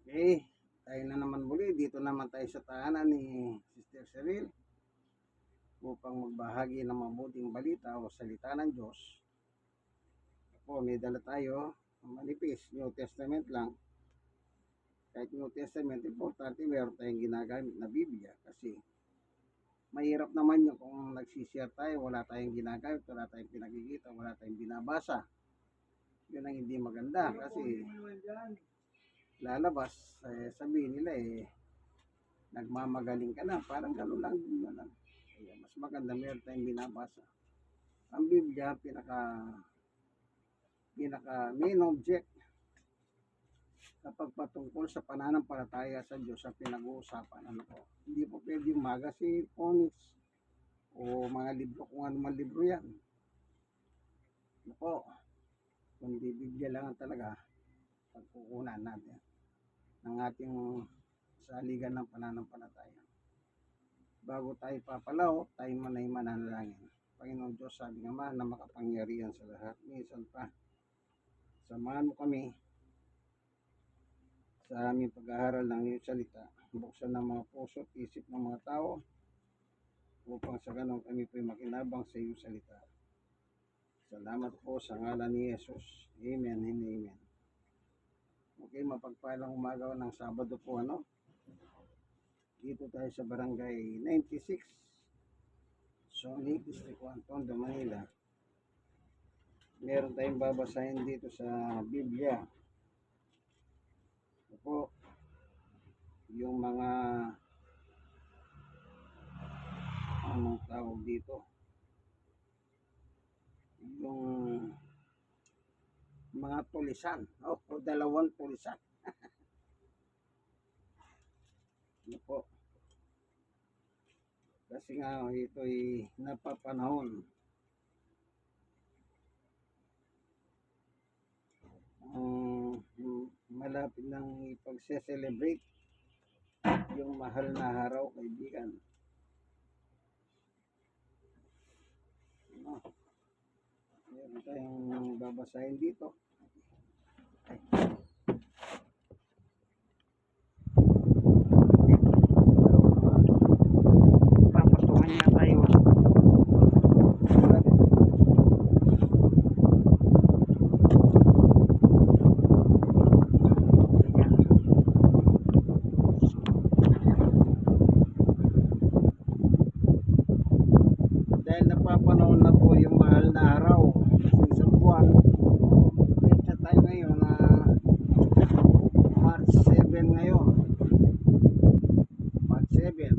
Okay, tayo na naman muli. Dito naman tayo sa tahanan ni Sister Cheryl upang magbahagi ng mabuting balita o salita ng Diyos. Ako, may dala tayo, manipis, New Testament lang. Kahit New Testament, importante meron tayong ginagamit na Biblia kasi mahirap naman yung kung nagsishare tayo, wala tayong ginagamit, wala tayong pinakikita, wala tayong binabasa. Yun ang hindi maganda kasi lalabas, sabihin nila nagmamagaling ka na, parang gano'n lang. Kaya mas maganda meron tayong binabasa. Ang Biblia, pinaka main object kapag patungkol sa pananampalataya sa Diyos ang pinag-uusapan. Hindi po pwede yung magazine, comics, o mga libro, kung ano man libro yan. Kundi Biblia lang talaga pagkukunan natin ng ating saligan ng pananampalataya. Bago tayo papalaw, tayo manay mananalangin. Panginoon Diyos, sabi nga man na makapangyarihan sa lahat. Minsan pa, samahan mo kami sa aming pag-aaral ng iyong salita. Buksan ng mga puso at isip ng mga tao upang sa ganun kami po'y makinabang sa iyong salita. Salamat po sa ngalan ni Jesus. Amen and amen. Okay, mapagpalang umaga ng Sabado po, Dito tayo sa Barangay 96, Zone 8, District 1, Tondo, Manila. Meron tayong babasahin dito sa Biblia. Ito po, yung mga anong tawag dito? Yung mga tulisan, o dalawang tulisan. Ito po. Kasi nga ito'y napapanahon. Malapit nang ipagse-celebrate yung mahal na araw, kaibigan. Meron tayong babasahin dito. Papatungan niya tayo. Dahil napapanahon na po yung mahal na araw sa buwan. Ito tayo ngayon na March 7 ngayon. March 7.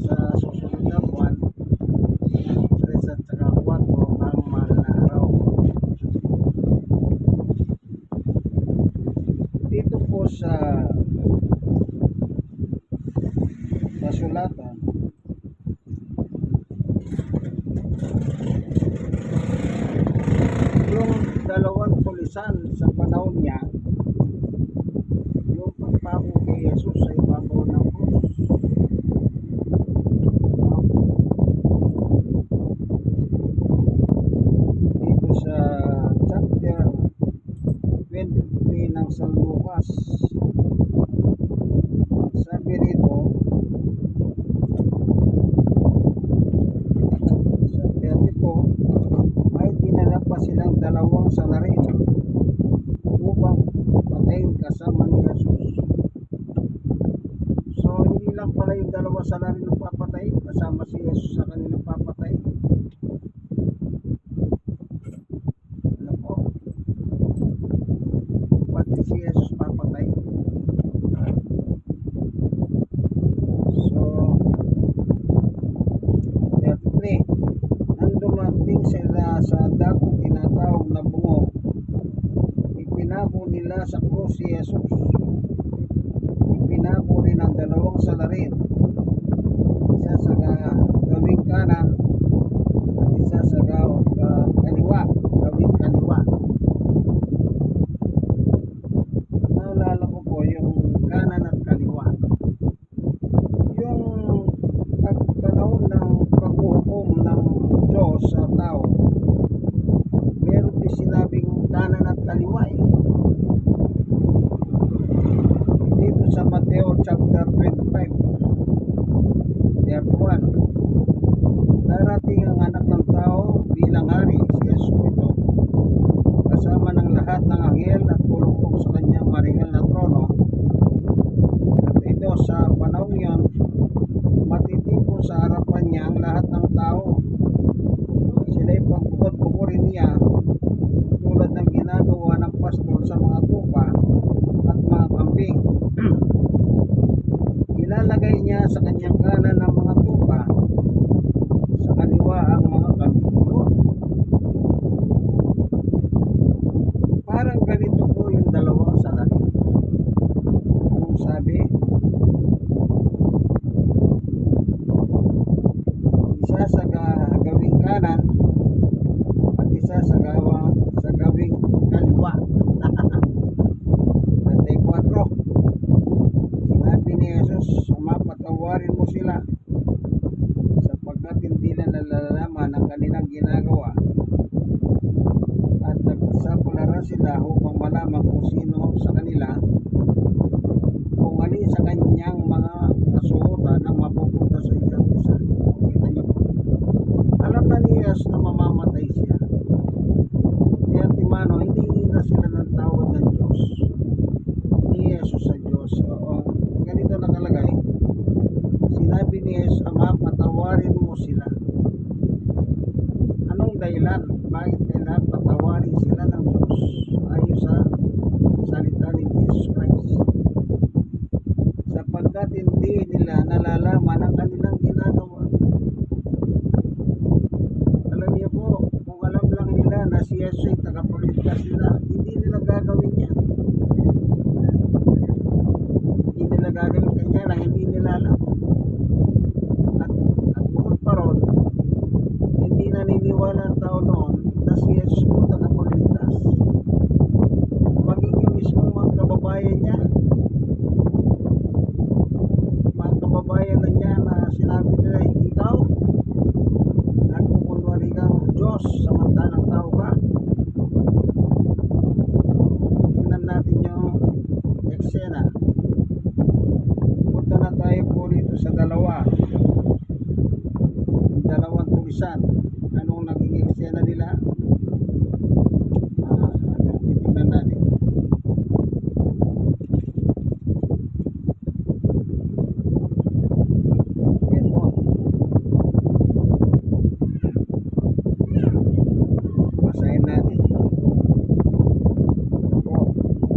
Sa susunod na buwan, 3 at saka 4 ang mahal na araw. Dito po sa sulatan, yung dalawang tulisan sa panahon niya, yung pagpako kay Jesus sa ibabaw ng krus. Dito sa chapter 23 ng San Lucas, sabi rito sa 32, may dinala pa silang dalawang salarin upang patayin kasama ni Jesus. So hindi lang pala yung dalawang salarin ang papatayin, kasama si Jesus sa kanilang papatayin. Pati si Jesus papatayin. So 33, nang dumating sila sa dakong tinatawag na bungo, ipinako nila sa krus si Jesus. Ipinako rin ang dalawang salarin, isa sa gawing kanan at isa sa kaliwa, gawing kaliwa. Naalala ko po yung kanan at kaliwa. Yung pagpanahon ng paghuhukom ng Diyos sa tao, meron din sinabing kanan at kaliwa. 31. Darating ang anak ng tao bilang hari, si Jesus po ito, kasama ng lahat ng anghel at pulupok sa kanyang maringal na trono. At ito sa panahon yon, matitipon sa harapan niya ang lahat ng tao. Sila'y pagpupot-pupurin niya tulad ng ginagawa ng pastol sa mga tupa at mga kambing. Ilalagay niya sa kanyang kanan ang mga tupa, sa kaliwa ang mga kambing. Parang ganito po yung dalawang salarin. Anong sabi? Isa sa gawing kanan at isa sa gawing kaliwa. 34. Sinabi ni Jesus, patawarin mo sila sapagkat hindi na nalalaman ang kanilang ginagawa. At nagsapulara sila upang malaman kung sino sa kanila, kung alin sa kanyang mga kasuotan ang mapupunta sa isa't isa. Kita niyo po. Alam na ni Jesus na mamamatay siya. Kaya timano, hindi na sila ng tawad ng Diyos. Ni Jesus sa Diyos. Oo, ganito nakalagay. Sinabi ni Jesus, Ama, patawarin mo sila. Anong dahilan? Bakit kailangan patawarin sila ng Diyos? Ayon sa salita ni Jesus Christ. Sapagkat hindi nila nalalaman ang kanilang ginagawa. Alam niyo po, kung alam lang nila na si Jesus ay tagapagligtas nila, hindi nila gagawin yan. Hindi nila gagawin kanya lang, hindi nila alam. At bukod pa ron, hindi naniniwala ang tao noon na si Jesus po tagapagligtas. Magiging mismo mga kababayan niya, na niya na sinabi nila, ikaw nagpupunwari kang Diyos samantalang tao ka. Tingnan natin yung eksena. Punta na tayo po rito sa dalawang tulisan. Anong naging eksena nila? Titingnan natin. Basahin natin.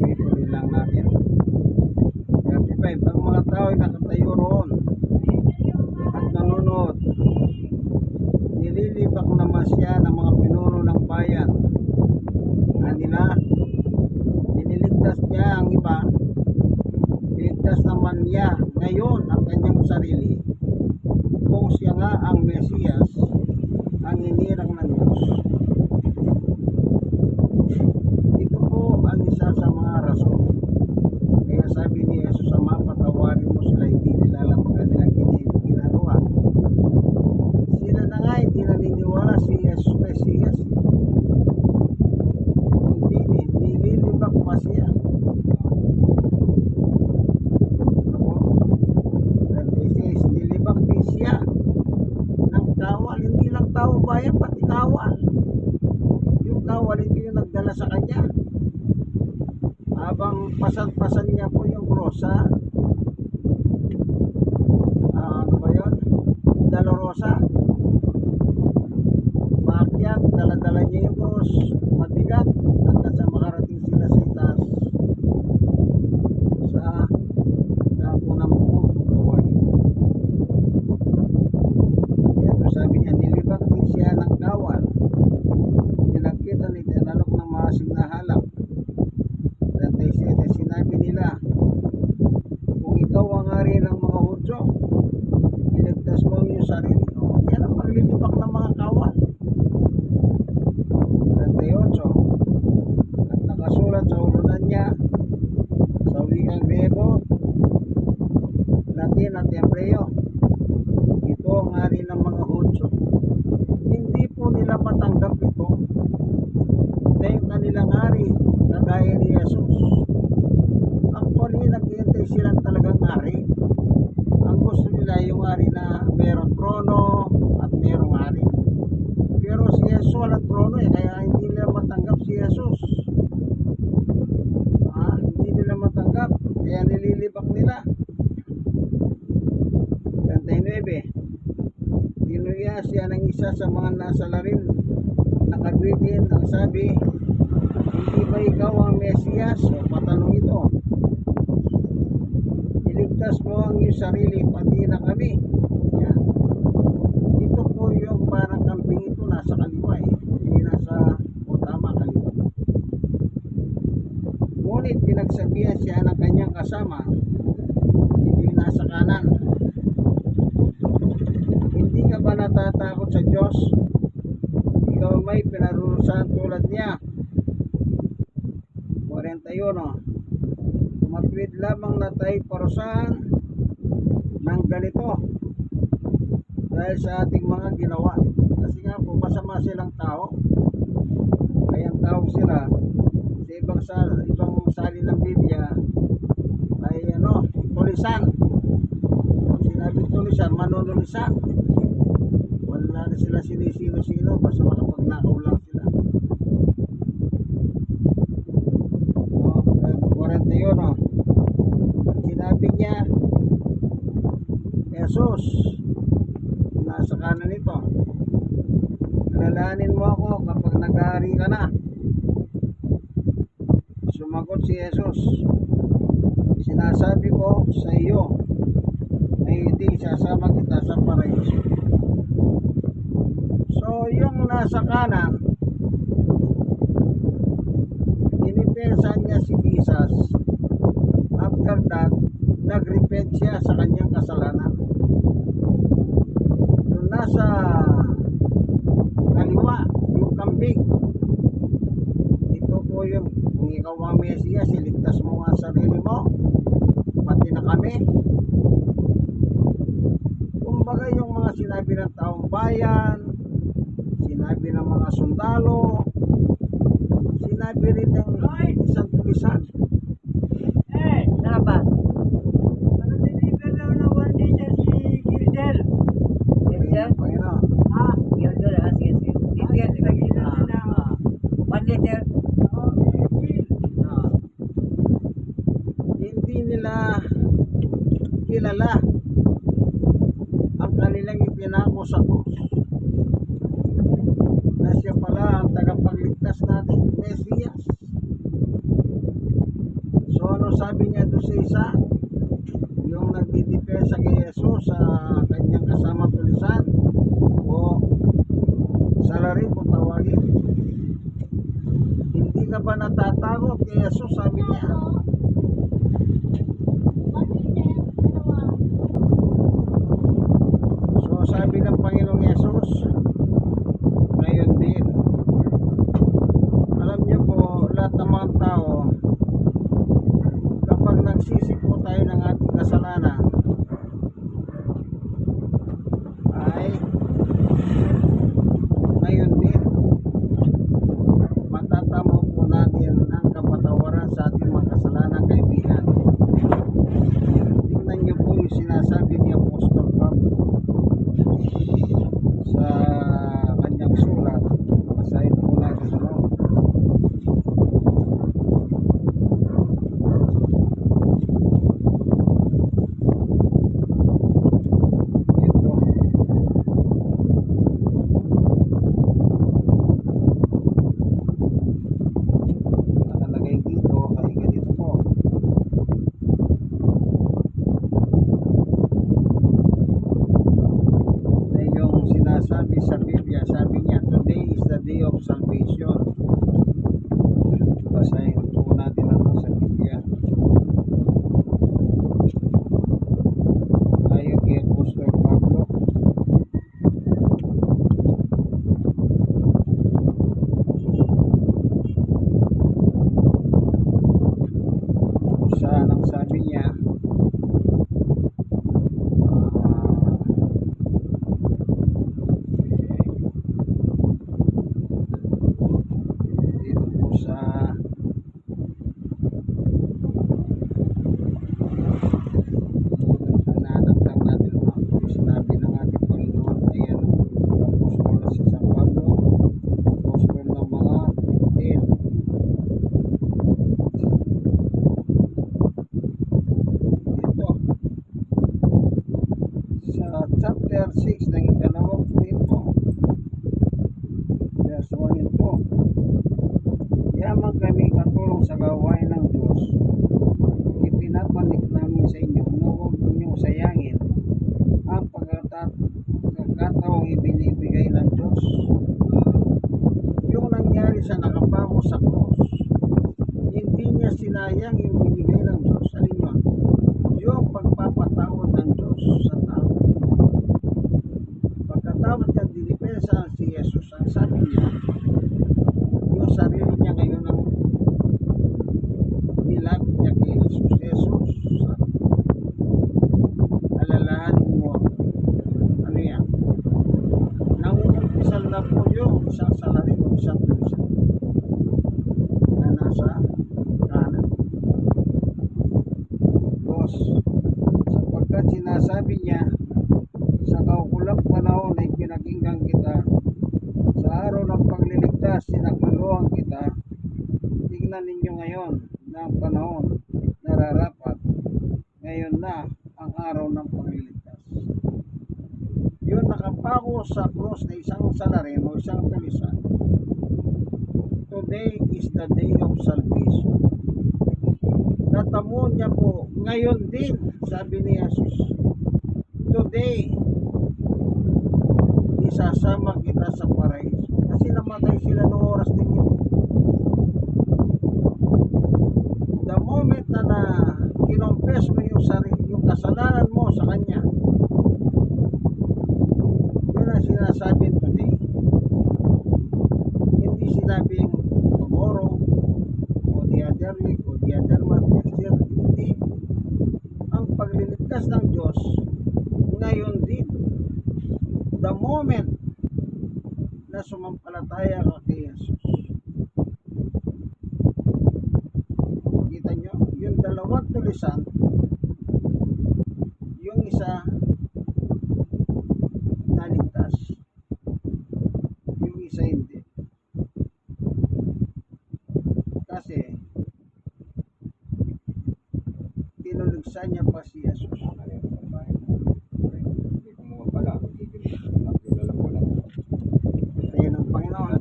Ituloy lang natin. 35. Ang mga tao ay nakatayo roon at nanonood. Nililibak naman siya ng mga pinuno ng bayan. Nililigtas niya ang iba. Niligtas naman niya ngayon ang kanyang sarili kung siya nga ang Mesiyas, ang hinirang ng Diyos. Ito po ang isa sa mga rason. Kaya sabi ni Jesus, Ama, patawarin mo sila, hindi nila alam ang kanilang ginagawa. Sila na nga hindi naniniwala si Jesus Mesiyas. Hindi, nililibak pa siya. Nilibak din siya ng kawal, hindi lang tao bayan, pati kawal. Yung kawal, ito yung nagdala sa kanya. Habang pasan-pasan niya po yung krosa, ano ba yun? Dolorosa. Maakyat, dala-dala niya yung cross, mabigat, hanggang sa makarating sila sa itaas. Sa dapo ng buko, tawagin. Ito sabi niya, nilibak din siya ng kawal. Nilagkitan ni tinalok ng maasim na halak. 37. Sinabi nila, kung ikaw ang hari ng mga Hudyo, iligtas mo ang iyong sarili. Yan ang paglilibak ng mga kawal. 38. At nakasulat sa ulunan niya sa wikang Griego, Latin at Hebreo, ito ang hari ng mga Hudyo. Hindi po nila matanggap ito na yung kanilang hari kagaya ni Jesus. Actually, naghihintay silang talagang hari. Ang gusto nila yung hari na meron kaya nililibak nila. 39. Tinuya siya ng isa sa mga nasa larin. Nakabitin ang sabi, hindi ba ikaw ang Mesiyas? O patanong ito. Iligtas mo ang iyong sarili, pati na kami. Yan. Ito po yung parang kambing ito nasa kaliwa eh. Hindi nasa, o tama, kaliwa. Ngunit pinagsabihan siya ng kanyang kasama, hindi nasa kanan. Hindi ka ba natatakot sa Diyos? Ikaw may pinarurusahan tulad niya. 41. Tumatwid lamang na tayo parusahan ng ganito dahil sa ating mga ginawa. Kasi nga po, masama silang tao. Kaya ang tawag sila sa ibang sali ng Biblia ay tulisan. Pag sinabi tulisan, manunulisan. Wala na sila sinisino-sino, basta makapagnakaw lang sila. 41. Pag sinabi niya, Jesus, nasa kanan nito, alalahanin mo ako kapag nag-aari ka na. Sumagot si Jesus, sinasabi ko sa iyo na hindi sasama kita sa paraiso. So yung nasa kanan, inipensa niya si Jesus. After that, nag-repent siya sa kanyang kasalanan. Yung nasa kaliwa, yung kambing, ito po yung kung ikaw ang Mesiyas, iligtas mo ang sarili mo, pati na kami. Kumbaga yung mga sinabi ng taong bayan, sinabi ng mga sundalo, sinabi rin ng isang tulisan. Labas. Ano deliver lang na 1 liter si Gilder? Gilder? Panginoon. Gilder, sige. Bibigyan nila Gilder na 1 liter. Hindi nila kilala ang kanilang ipinako sa krus na siya pala ang tagapagligtas natin, Mesiyas. So ano sabi niya doon sa isa, yung nagdidepensa kay Jesus sa kanyang kasama tulisan o salarin kung tawagin, hindi ka ba natatakot kay Jesus? Sabi niya. So sabi ng Panginoong Jesus, ngayon din, alam niyo po, lahat ng mga tao, kapag nagsisi po tayo ng ating kasalanan, ay ngayon din, matatamo po natin ang kapatawaran sa ating mga kasalanan, kaibigan. Tingnan niyo po yung sinasabi ni Apostol Pablo sa kanyang sulat. Basahin po natin sa loob. Ito. Nakalagay dito ay ganito po. Na yung sinasabi sa Biblia, sabi niya, today is the day of salvation. Basahin po natin ang sa Biblia. Ayon kay Apostol Pablo. Kung saan ang sabi niya, dito po sa nananap lang natin mga kung sinabi ng ating Panginoon. Ayan, apostol na si San Pablo, apostol ng mga Gentil. sinayang yung binigay ng Diyos. Alin yun? Yung pagpapatawad ng Diyos sa tao. Pagkatapos niya dinipensa si Jesus, ang sabi niya, yung sarili niya ngayon ang nilapit niya kay Jesus. Jesus, alalahanin mo, ano yan? Nangungumpisal na po yung isang salarin o isang tulisan na nasa kanan. Dos, sapagkat sinasabi niya, sa kaukulang panahon ay pinakinggan kita, sa araw ng pagliligtas sinakluluhan kita. Tingnan ninyo ngayon na ang panahon nararapat, ngayon na ang araw ng pagliligtas. Yun nakapako sa cross na isang salarin o isang tulisan. Today is the day of salvation. Natamo niya po ngayon din, sabi ni Jesus, today isasama kita sa paraiso. Kasi namatay sila noong oras din yun. The moment na kinompes mo yung sarili, yung kasalanan mo sa Kanya, yun ang sinasabi today. Hindi sinabing tomorrow o the other week o the other month next year. Hindi. Ang pagliligtas ng Diyos ngayon din. The moment na sumampalataya ka kay Jesus. Kita nyo? Yung dalawang tulisan, yung isa naligtas, yung isa hindi. Kasi tinulugsan niya pa si Jesus. Ayun ang Panginoon.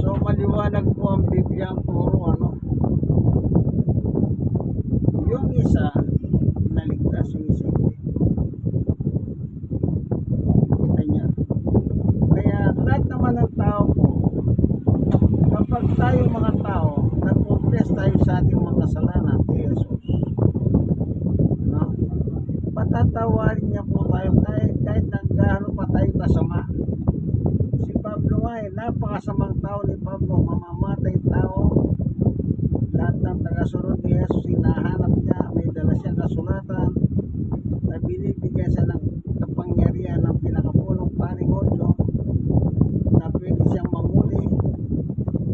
So maliwanag po ang Biblia ang turo, ano? Yung isa naligtas, yung isa hindi. Kita niya. Kaya lahat naman ng tao po, kapag tayo mga tao, nag-confess tayo sa ating mga kasalanan kay Jesus, no? Patatawarin niya po tayo kahit gaano pa tayo kasama. Si Pablo nga napakasamang tao ni Pablo, mamamatay tao. Lahat ng tagasunod ni Jesus, hinahanap niya, may dala siyang kasulatan na binibigyan siya ng kapangyarihan ng pinakapunong parigodyo na pwede siyang mamuli,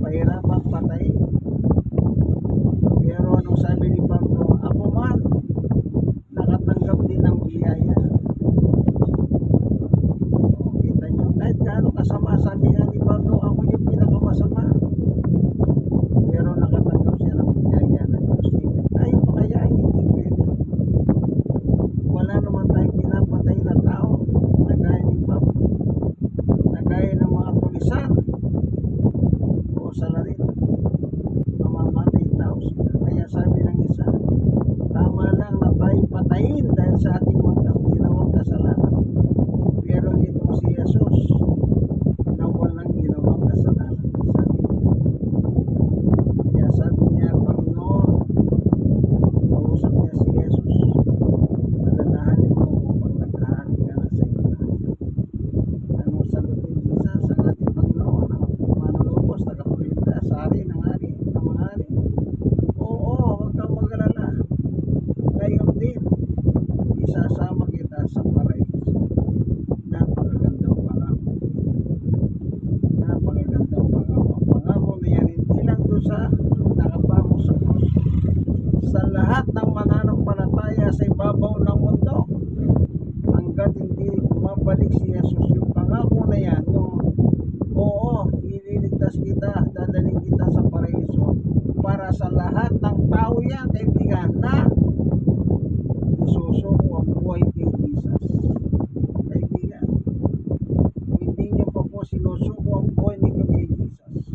pahirapan, patay. Pero anong sabi ni Pablo? Ako man, nakatanggap din ng biyaya. Kita niyo, kahit gaano kasama, sabi nga ni Pablo, ako yung pinakamasama. Pero nakatanggap siya ng biyaya ng Diyos. Tayo pa kaya hindi pwede. Wala naman tayong pinapatay na tao na gaya ni Pablo, na gaya ng mga tulisan o salarin. Mamamatay tao sila. Kaya sabi ng isa, tama lang na tayo patayin dahil sa ating mga ginawang kasalanan. Pero ito si Jesus na walang ginawang kasalanan. Sabi niya, Panginoon, kausap niya si Jesus, alalahanin mo pag naghahari ka na sa iyo. Anong sagot ni Jesus sa ating Panginoon? Ang manulubos, tagapagligtas, hari ng hari, ng mga hari. Oo, huwag kang mag-alala. Ngayon din, isasama kita sa paraiso. Napakagandang pangako. Napakagandang pangako. Ang pangako na yan, hindi lang doon sa nakapamo sa krus. Sa lahat ng mananampalataya sa ibabaw ng mundo, hanggat hindi mabalik si Jesus, yung pangako na yan, yung oo, ililigtas kita, dadaling kita sa paraiso, para sa lahat ng tao yan, kaibigan, na isusuko ang buhay kay Jesus. Kaibigan, hindi niyo pa po sinusuko ang buhay ninyo kay Jesus.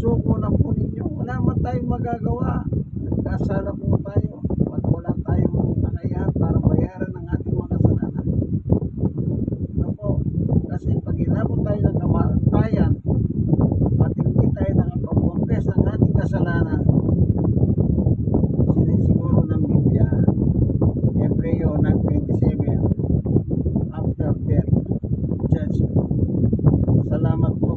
Suko na po ninyo. Wala man tayong magagawa. Nagkasala po tayo. At wala tayong kakayahan para bayaran ng ating mga kasalanan. Ano po? Kasi pag inabot tayo ng salamat po.